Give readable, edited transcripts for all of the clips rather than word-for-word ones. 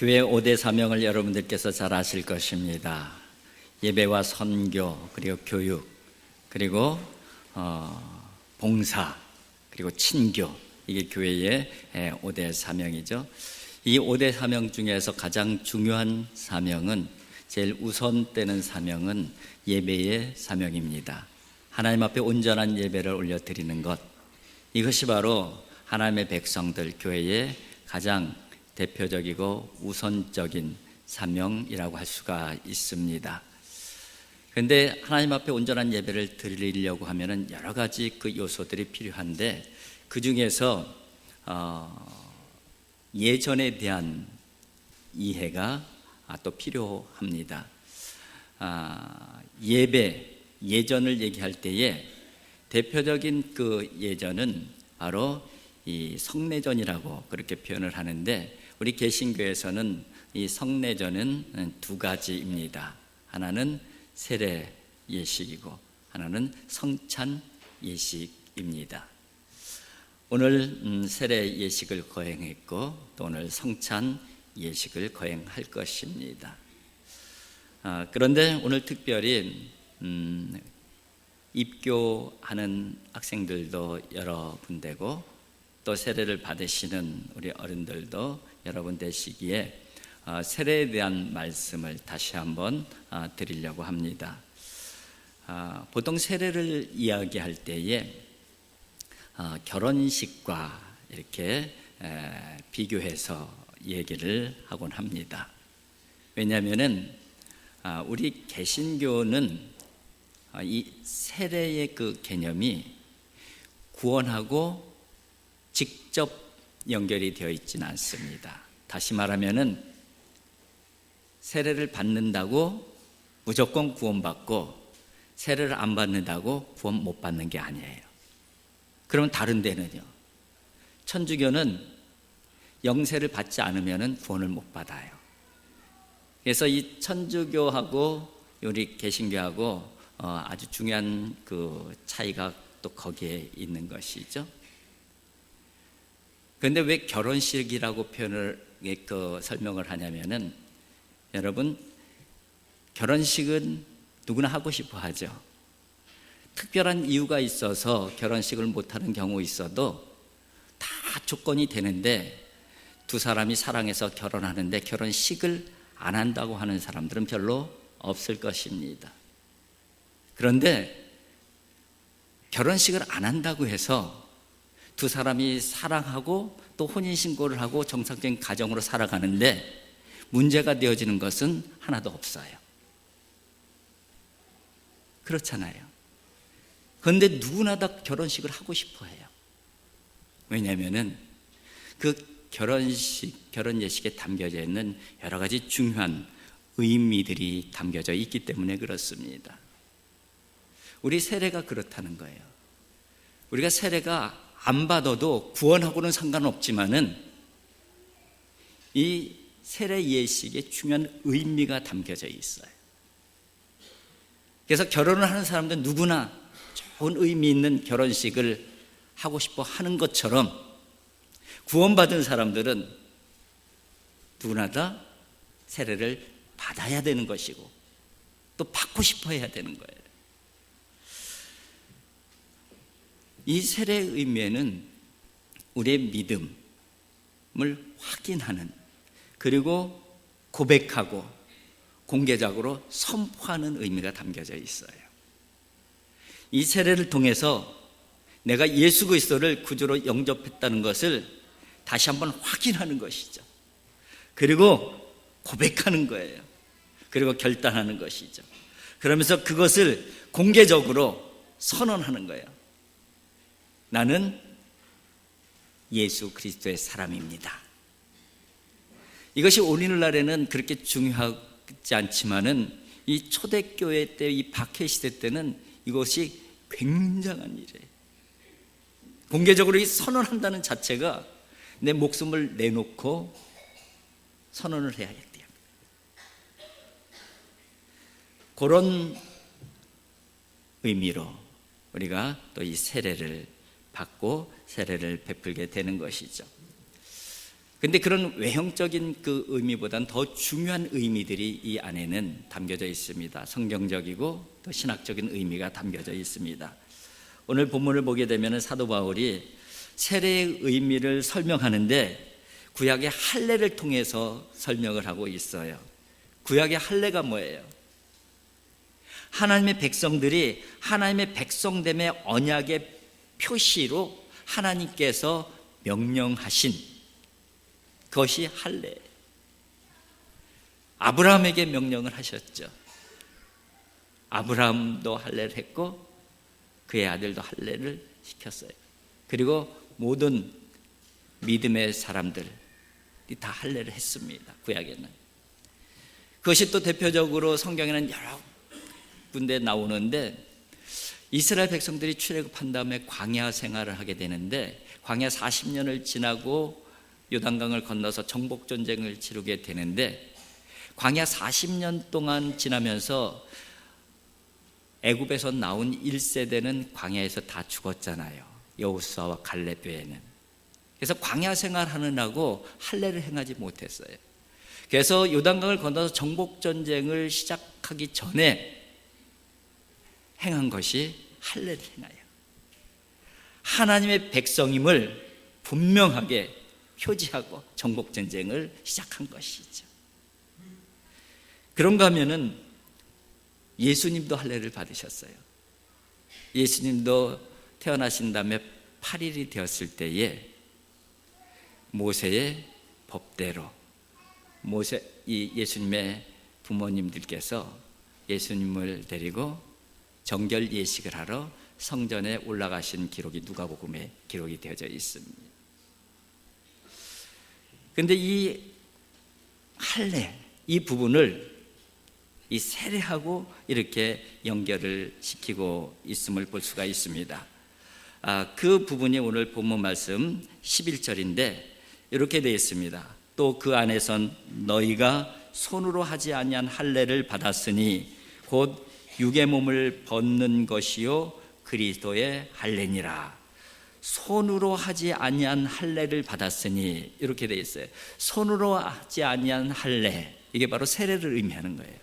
교회 5대 사명을 여러분들께서 잘 아실 것입니다. 예배와 선교, 그리고 교육, 그리고 봉사, 그리고 친교, 이게 교회의 5대 사명이죠. 이 5대 사명 중에서 가장 중요한 사명은, 제일 우선되는 사명은 예배의 사명입니다. 하나님 앞에 온전한 예배를 올려드리는 것, 이것이 바로 하나님의 백성들, 교회의 가장 대표적이고 우선적인 사명이라고 할 수가 있습니다. 그런데 하나님 앞에 온전한 예배를 드리려고 하면은 여러 가지 그 요소들이 필요한데, 그 중에서 예전에 대한 이해가 또 필요합니다. 예전을 얘기할 때에 대표적인 그 예전은 바로 이 성례전이라고 그렇게 표현을 하는데, 우리 개신교에서는 이 성례전은 두 가지입니다. 하나는 세례 예식이고 하나는 성찬 예식입니다. 오늘 세례 예식을 거행했고, 또 오늘 성찬 예식을 거행할 것입니다. 그런데 오늘 특별히 입교하는 학생들도 여러 분 되고, 또 세례를 받으시는 우리 어른들도 여러분 되시기에 세례에 대한 말씀을 다시 한번 드리려고 합니다. 보통 세례를 이야기할 때에 결혼식과 이렇게 비교해서 얘기를 하곤 합니다. 왜냐하면은 우리 개신교는 이 세례의 그 개념이 구원하고 직접 연결이 되어 있지는 않습니다. 다시 말하면은 세례를 받는다고 무조건 구원받고, 세례를 안 받는다고 구원 못 받는 게 아니에요. 그럼 다른 데는요, 천주교는 영세를 받지 않으면은 구원을 못 받아요. 그래서 이 천주교하고 우리 개신교하고 아주 중요한 그 차이가 또 거기에 있는 것이죠. 그런데 왜 결혼식이라고 설명을 하냐면은, 여러분, 결혼식은 누구나 하고 싶어 하죠. 특별한 이유가 있어서 결혼식을 못하는 경우 있어도 다 조건이 되는데, 두 사람이 사랑해서 결혼하는데 결혼식을 안 한다고 하는 사람들은 별로 없을 것입니다. 그런데 결혼식을 안 한다고 해서 두 사람이 사랑하고 또 혼인신고를 하고 정상적인 가정으로 살아가는데 문제가 되어지는 것은 하나도 없어요. 그렇잖아요. 그런데 누구나 다 결혼식을 하고 싶어 해요. 왜냐하면은 그 결혼 예식에 담겨져 있는 여러 가지 중요한 의미들이 담겨져 있기 때문에 그렇습니다. 우리 세례가 그렇다는 거예요. 우리가 세례가 안 받아도 구원하고는 상관없지만은 이 세례 예식에 중요한 의미가 담겨져 있어요. 그래서 결혼을 하는 사람들 누구나 좋은 의미 있는 결혼식을 하고 싶어 하는 것처럼, 구원받은 사람들은 누구나 다 세례를 받아야 되는 것이고 또 받고 싶어 해야 되는 거예요. 이 세례의 의미에는 우리의 믿음을 확인하는, 그리고 고백하고 공개적으로 선포하는 의미가 담겨져 있어요. 이 세례를 통해서 내가 예수 그리스도를 구주로 영접했다는 것을 다시 한번 확인하는 것이죠. 그리고 고백하는 거예요. 그리고 결단하는 것이죠. 그러면서 그것을 공개적으로 선언하는 거예요. 나는 예수 그리스도의 사람입니다. 이것이 오늘날에는 그렇게 중요하지 않지만은 이 초대교회 때, 이 박해 시대 때는 이것이 굉장한 일이에요. 공개적으로 이 선언한다는 자체가 내 목숨을 내놓고 선언을 해야 돼요. 그런 의미로 우리가 또 이 세례를 받고 세례를 베풀게 되는 것이죠. 근데 그런 외형적인 그 의미보다는 더 중요한 의미들이 이 안에는 담겨져 있습니다. 성경적이고 또 신학적인 의미가 담겨져 있습니다. 오늘 본문을 보게 되면 사도 바울이 세례의 의미를 설명하는데 구약의 할례를 통해서 설명을 하고 있어요. 구약의 할례가 뭐예요? 하나님의 백성들이 하나님의 백성됨의 언약의 표시로 하나님께서 명령하신 그것이 할례. 아브라함에게 명령을 하셨죠. 아브라함도 할례를 했고 그의 아들도 할례를 시켰어요. 그리고 모든 믿음의 사람들이 다 할례를 했습니다. 구약에는. 그것이 또 대표적으로 성경에는 여러 군데 나오는데 이스라엘 백성들이 출애굽한 다음에 광야 생활을 하게 되는데 광야 40년을 지나고 요단강을 건너서 정복 전쟁을 치르게 되는데 광야 40년 동안 지나면서 애굽에서 나온 1세대는 광야에서 다 죽었잖아요. 여호수아와 갈렙 외에는. 그래서 광야 생활하느라고 할례를 행하지 못했어요. 그래서 요단강을 건너서 정복 전쟁을 시작하기 전에 행한 것이 할례를 행하여 하나님의 백성임을 분명하게 표지하고 정복 전쟁을 시작한 것이죠. 그런가 하면은 예수님도 할례를 받으셨어요. 예수님도 태어나신 다음에 8일이 되었을 때에 모세의 법대로 예수님의 부모님들께서 예수님을 데리고 정결 예식을 하러 성전에 올라가신 기록이 누가복음에 기록이 되어져 있습니다. 그런데 이 할례 이 부분을 이 세례하고 이렇게 연결을 시키고 있음을 볼 수가 있습니다. 그 부분이 오늘 본문 말씀 11절인데 이렇게 되어 있습니다. 또 그 안에선 너희가 손으로 하지 아니한 할례를 받았으니 곧 육의 몸을 벗는 것이요 그리스도의 할례니라. 손으로 하지 아니한 할례를 받았으니 이렇게 되어 있어요. 손으로 하지 아니한 할례, 이게 바로 세례를 의미하는 거예요.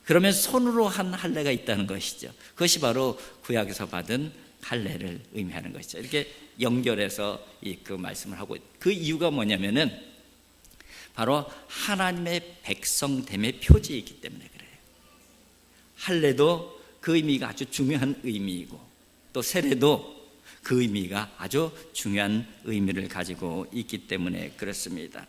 그러면 손으로 한 할례가 있다는 것이죠. 그것이 바로 구약에서 받은 할례를 의미하는 것이죠. 이렇게 연결해서 그 말씀을 하고, 그 이유가 뭐냐면은 바로 하나님의 백성됨의 표지이기 때문에 그래요. 할례도 그 의미가 아주 중요한 의미이고 또 세례도 그 의미가 아주 중요한 의미를 가지고 있기 때문에 그렇습니다.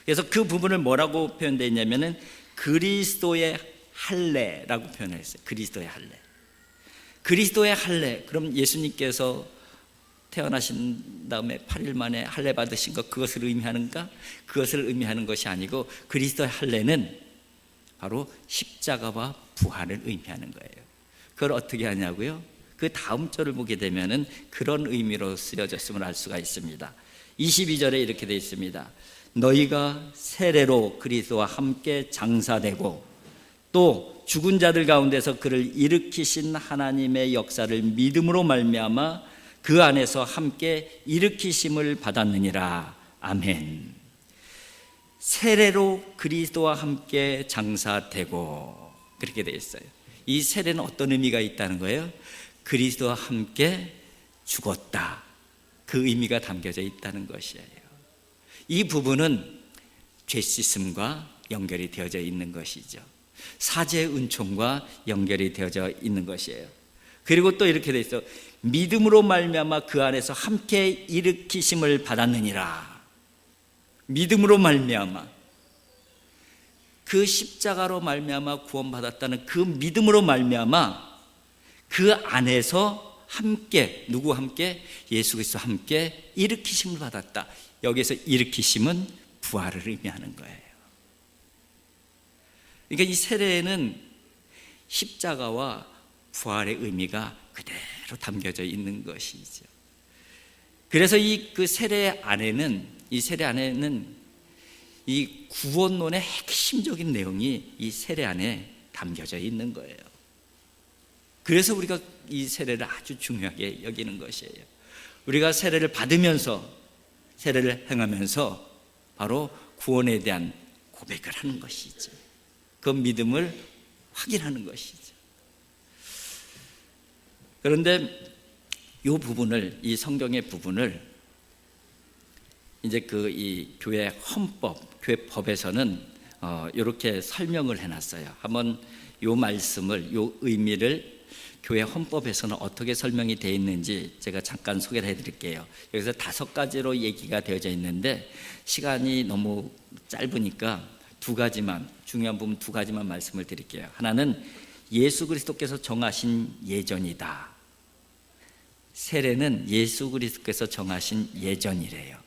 그래서 그 부분을 뭐라고 표현되어 있냐면은 그리스도의 할례라고 표현을 했어요. 그리스도의 할례. 그리스도의 할례. 그럼 예수님께서 태어나신 다음에 8일 만에 할례 받으신 것, 그것을 의미하는가? 그것을 의미하는 것이 아니고 그리스도의 할례는 바로 십자가와 부활을 의미하는 거예요. 그걸 어떻게 하냐고요? 그 다음 절을 보게 되면은 그런 의미로 쓰여졌음을 알 수가 있습니다. 22절에 이렇게 되어 있습니다. 너희가 세례로 그리스도와 함께 장사되고 또 죽은 자들 가운데서 그를 일으키신 하나님의 역사를 믿음으로 말미암아 그 안에서 함께 일으키심을 받았느니라. 아멘. 세례로 그리스도와 함께 장사되고, 그렇게 되어 있어요. 이 세례는 어떤 의미가 있다는 거예요? 그리스도와 함께 죽었다, 그 의미가 담겨져 있다는 것이에요. 이 부분은 죄 씻음과 연결이 되어져 있는 것이죠. 사죄의 은총과 연결이 되어져 있는 것이에요. 그리고 또 이렇게 돼 있어. 믿음으로 말미암아 그 안에서 함께 일으키심을 받았느니라. 믿음으로 말미암아, 그 십자가로 말미암아 구원받았다는 그 믿음으로 말미암아 그 안에서 함께, 누구 함께? 예수 그리스도 함께 일으키심을 받았다. 여기서 일으키심은 부활을 의미하는 거예요. 그러니까 이 세례에는 십자가와 부활의 의미가 그대로 담겨져 있는 것이죠. 그래서 그 세례 안에는, 이 세례 안에는 이 구원론의 핵심적인 내용이 이 세례 안에 담겨져 있는 거예요. 그래서 우리가 이 세례를 아주 중요하게 여기는 것이에요. 우리가 세례를 받으면서, 세례를 행하면서 바로 구원에 대한 고백을 하는 것이죠. 그 믿음을 확인하는 것이죠. 그런데 이 부분을, 이 성경의 부분을 이제 이 교회 헌법, 교회 법에서는 이렇게 설명을 해놨어요. 한번 이 말씀을, 이 의미를 교회 헌법에서는 어떻게 설명이 되어 있는지 제가 잠깐 소개를 해드릴게요. 여기서 5가지로 얘기가 되어져 있는데 시간이 너무 짧으니까 2가지만, 중요한 부분 2가지만 말씀을 드릴게요. 하나는 예수 그리스도께서 정하신 예전이다. 세례는 예수 그리스도께서 정하신 예전이래요.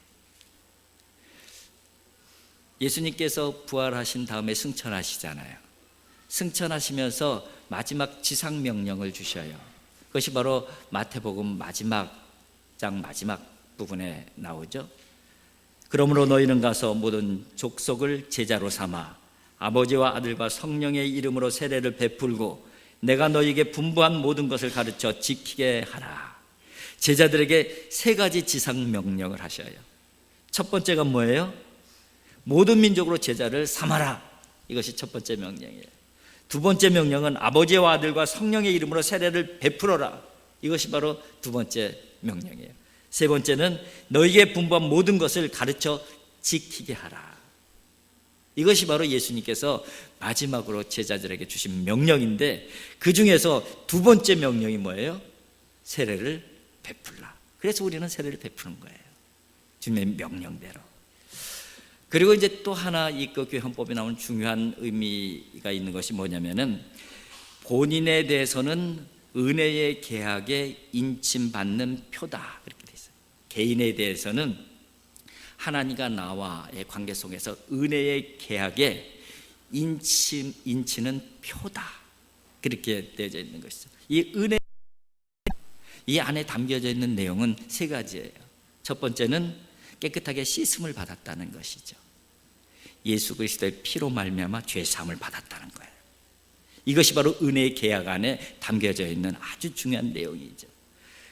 예수님께서 부활하신 다음에 승천하시잖아요. 승천하시면서 마지막 지상 명령을 주셔요. 그것이 바로 마태복음 마지막 장 마지막 부분에 나오죠. 그러므로 너희는 가서 모든 족속을 제자로 삼아 아버지와 아들과 성령의 이름으로 세례를 베풀고 내가 너희에게 분부한 모든 것을 가르쳐 지키게 하라. 제자들에게 3가지 지상 명령을 하셔요. 첫 번째가 뭐예요? 모든 민족으로 제자를 삼아라. 이것이 첫 번째 명령이에요. 2번째 명령은 아버지와 아들과 성령의 이름으로 세례를 베풀어라. 이것이 바로 2번째 명령이에요. 3번째는 너희에게 분부한 모든 것을 가르쳐 지키게 하라. 이것이 바로 예수님께서 마지막으로 제자들에게 주신 명령인데 그 중에서 2번째 명령이 뭐예요? 세례를 베풀라. 그래서 우리는 세례를 베푸는 거예요. 주님의 명령대로. 그리고 이제 또 하나 이 교회 헌법에 나오는 중요한 의미가 있는 것이 뭐냐면은 본인에 대해서는 은혜의 계약에 인침받는 표다. 그렇게 돼 있어요. 개인에 대해서는 하나님과 나와의 관계 속에서 은혜의 계약에 인치는 표다. 그렇게 되어져 있는 것이죠. 이 은혜, 이 안에 담겨져 있는 내용은 3가지예요. 첫 번째는 깨끗하게 씻음을 받았다는 것이죠. 예수 그리스도의 피로 말미암아 죄 사함을 받았다는 거예요. 이것이 바로 은혜의 계약 안에 담겨져 있는 아주 중요한 내용이죠.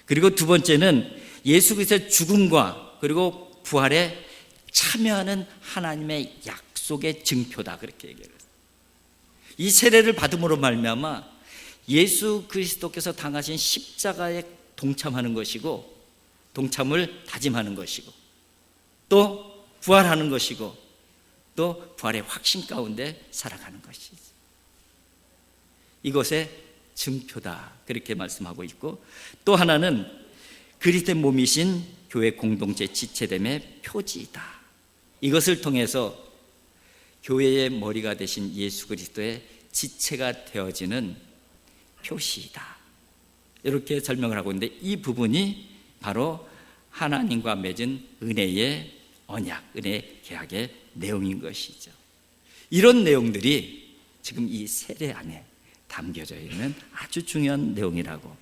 그리고 2번째는 예수 그리스도의 죽음과 그리고 부활에 참여하는 하나님의 약속의 증표다. 그렇게 얘기를 했어요. 이 세례를 받음으로 말미암아 예수 그리스도께서 당하신 십자가에 동참하는 것이고 동참을 다짐하는 것이고 또 부활하는 것이고 또 부활의 확신 가운데 살아가는 것이죠. 이것의 증표다. 그렇게 말씀하고 있고 또 하나는 그리스도의 몸이신 교회 공동체 지체됨의 표지이다. 이것을 통해서 교회의 머리가 되신 예수 그리스도의 지체가 되어지는 표시이다. 이렇게 설명을 하고 있는데 이 부분이 바로 하나님과 맺은 은혜의 언약, 은혜의 계약의 내용인 것이죠. 이런 내용들이 지금 이 세례 안에 담겨져 있는 아주 중요한 내용이라고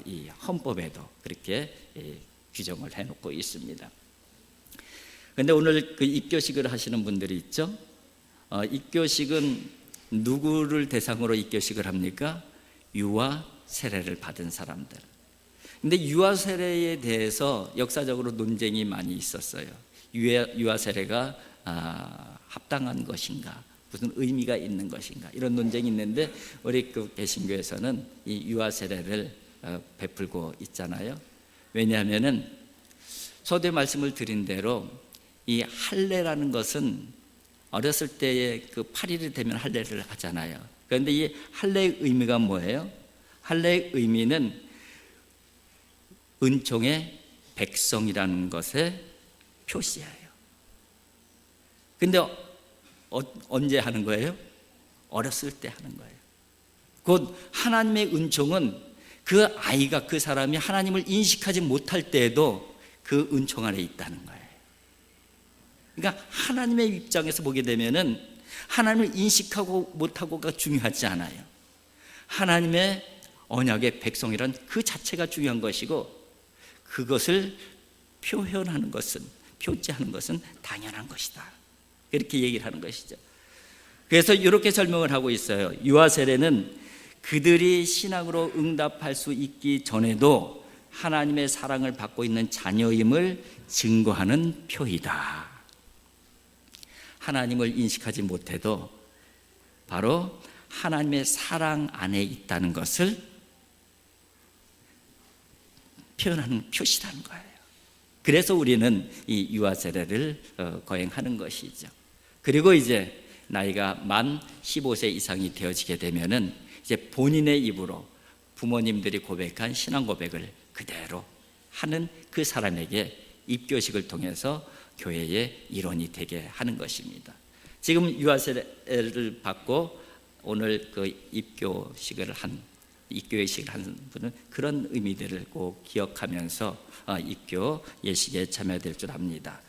이 헌법에도 그렇게 규정을 해놓고 있습니다. 그런데 오늘 그 입교식을 하시는 분들이 있죠. 입교식은 누구를 대상으로 입교식을 합니까? 유아 세례를 받은 사람들. 근데 유아 세례에 대해서 역사적으로 논쟁이 많이 있었어요. 유아 세례가 합당한 것인가, 무슨 의미가 있는 것인가, 이런 논쟁이 있는데 우리 그 개신교에서는 이 유아 세례를 베풀고 있잖아요. 왜냐하면은 서두에 말씀을 드린 대로 이 할례라는 것은 어렸을 때에 그 8일이 되면 할례를 하잖아요. 그런데 이 할례의 의미가 뭐예요? 할례의 의미는 은총의 백성이라는 것의 표시예요. 근데 언제 하는 거예요? 어렸을 때 하는 거예요. 곧 하나님의 은총은 그 아이가, 그 사람이 하나님을 인식하지 못할 때에도 그 은총 안에 있다는 거예요. 그러니까 하나님의 입장에서 보게 되면은 하나님을 인식하고 못하고가 중요하지 않아요. 하나님의 언약의 백성이란 그 자체가 중요한 것이고 그것을 표현하는 것은, 표지하는 것은 당연한 것이다. 그렇게 얘기를 하는 것이죠. 그래서 이렇게 설명을 하고 있어요. 유아 세례는 그들이 신앙으로 응답할 수 있기 전에도 하나님의 사랑을 받고 있는 자녀임을 증거하는 표이다. 하나님을 인식하지 못해도 바로 하나님의 사랑 안에 있다는 것을 표현하는 표시라는 거예요. 그래서 우리는 이 유아 세례를 거행하는 것이죠. 그리고 이제 나이가 만 15세 이상이 되어지게 되면은 이제 본인의 입으로 부모님들이 고백한 신앙 고백을 그대로 하는 그 사람에게 입교식을 통해서 교회의 일원이 되게 하는 것입니다. 지금 유아 세례를 받고 오늘 그 입교식을 한 분은 그런 의미들을 꼭 기억하면서 입교 예식에 참여될 줄 압니다.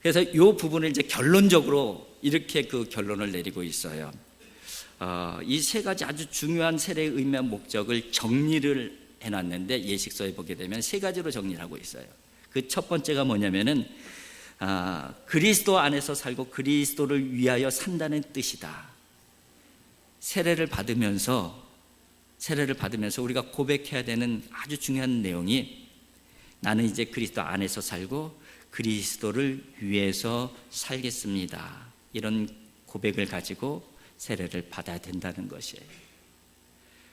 그래서 이 부분을 이제 결론적으로 이렇게 그 결론을 내리고 있어요. 이 세 가지 아주 중요한 세례의 의미와 목적을 정리를 해놨는데 예식서에 보게 되면 세 가지로 정리를 하고 있어요. 그 첫 번째가 뭐냐면은 그리스도 안에서 살고 그리스도를 위하여 산다는 뜻이다. 세례를 받으면서 우리가 고백해야 되는 아주 중요한 내용이 나는 이제 그리스도 안에서 살고 그리스도를 위해서 살겠습니다. 이런 고백을 가지고 세례를 받아야 된다는 것이에요.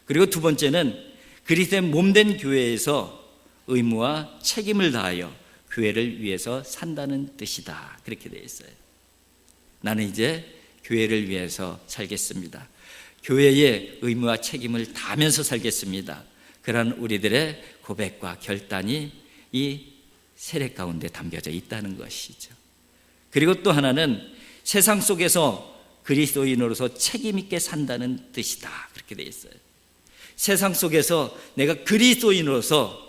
그리고 두 번째는 그리스도의 몸된 교회에서 의무와 책임을 다하여 교회를 위해서 산다는 뜻이다. 그렇게 되어 있어요. 나는 이제 교회를 위해서 살겠습니다. 교회의 의무와 책임을 다하면서 살겠습니다. 그런 우리들의 고백과 결단이 이 세례 가운데 담겨져 있다는 것이죠. 그리고 또 하나는 세상 속에서 그리스도인으로서 책임 있게 산다는 뜻이다. 그렇게 되어 있어요. 세상 속에서 내가 그리스도인으로서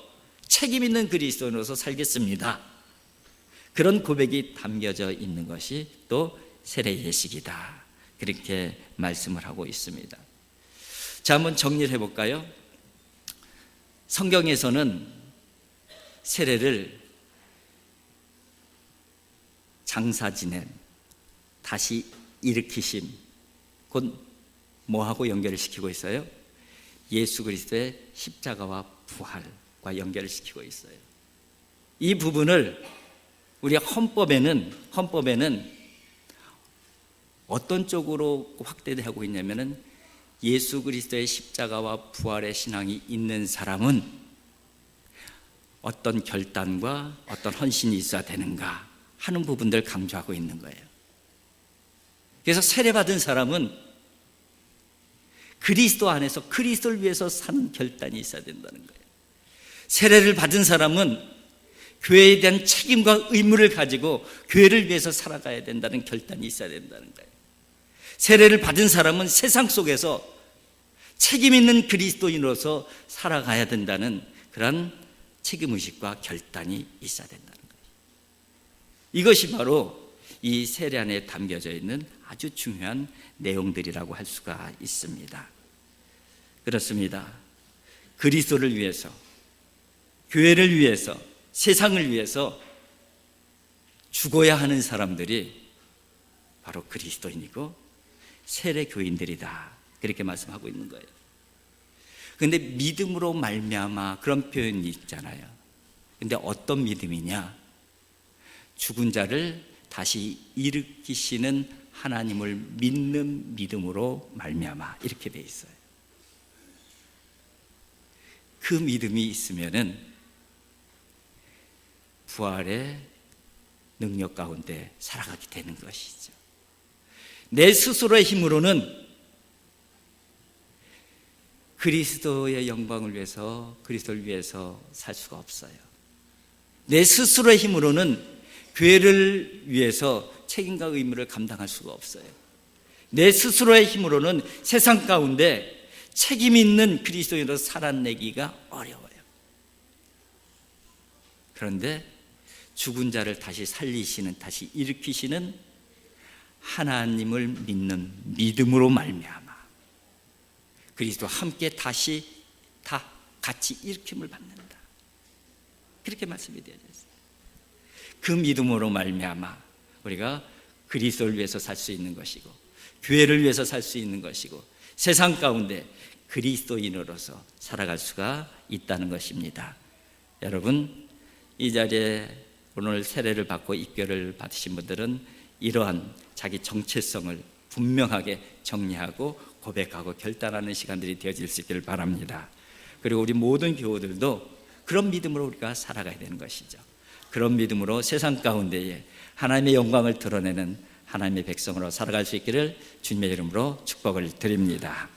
책임 있는 그리스도인으로서 살겠습니다. 그런 고백이 담겨져 있는 것이 또 세례 예식이다. 그렇게 말씀을 하고 있습니다. 자, 한번 정리를 해볼까요? 성경에서는 세례를 장사 지냄, 다시 일으키심, 곧 뭐하고 연결을 시키고 있어요? 예수 그리스도의 십자가와 부활과 연결을 시키고 있어요. 이 부분을 우리가 헌법에는 어떤 쪽으로 확대하고 있냐면은 예수 그리스도의 십자가와 부활의 신앙이 있는 사람은 어떤 결단과 어떤 헌신이 있어야 되는가 하는 부분들 강조하고 있는 거예요. 그래서 세례받은 사람은 그리스도 안에서 그리스도를 위해서 사는 결단이 있어야 된다는 거예요. 세례를 받은 사람은 교회에 대한 책임과 의무를 가지고 교회를 위해서 살아가야 된다는 결단이 있어야 된다는 거예요. 세례를 받은 사람은 세상 속에서 책임 있는 그리스도인으로서 살아가야 된다는 그런 책임의식과 결단이 있어야 된다는 거예요. 이것이 바로 이 세례 안에 담겨져 있는 아주 중요한 내용들이라고 할 수가 있습니다. 그렇습니다. 그리스도를 위해서, 교회를 위해서, 세상을 위해서 죽어야 하는 사람들이 바로 그리스도인이고 세례 교인들이다. 그렇게 말씀하고 있는 거예요. 그런데 믿음으로 말미암아 그런 표현이 있잖아요. 그런데 어떤 믿음이냐? 죽은 자를 다시 일으키시는 하나님을 믿는 믿음으로 말미암아 이렇게 돼 있어요. 그 믿음이 있으면은 부활의 능력 가운데 살아가게 되는 것이죠. 내 스스로의 힘으로는 그리스도의 영광을 위해서, 그리스도를 위해서 살 수가 없어요. 내 스스로의 힘으로는 교회를 위해서 책임과 의무를 감당할 수가 없어요. 내 스스로의 힘으로는 세상 가운데 책임 있는 그리스도인으로 살아내기가 어려워요. 그런데 죽은 자를 다시 살리시는, 다시 일으키시는 하나님을 믿는 믿음으로 말미암아 그리스도와 함께 다시 다 같이 일으킴을 받는다. 그렇게 말씀이 되어져 있어요. 그 믿음으로 말미암아 우리가 그리스도를 위해서 살 수 있는 것이고 교회를 위해서 살 수 있는 것이고 세상 가운데 그리스도인으로서 살아갈 수가 있다는 것입니다. 여러분, 이 자리에 오늘 세례를 받고 입교를 받으신 분들은 이러한 자기 정체성을 분명하게 정리하고 고백하고 결단하는 시간들이 되어질 수 있기를 바랍니다. 그리고 우리 모든 교우들도 그런 믿음으로 우리가 살아가야 되는 것이죠. 그런 믿음으로 세상 가운데에 하나님의 영광을 드러내는 하나님의 백성으로 살아갈 수 있기를 주님의 이름으로 축복을 드립니다.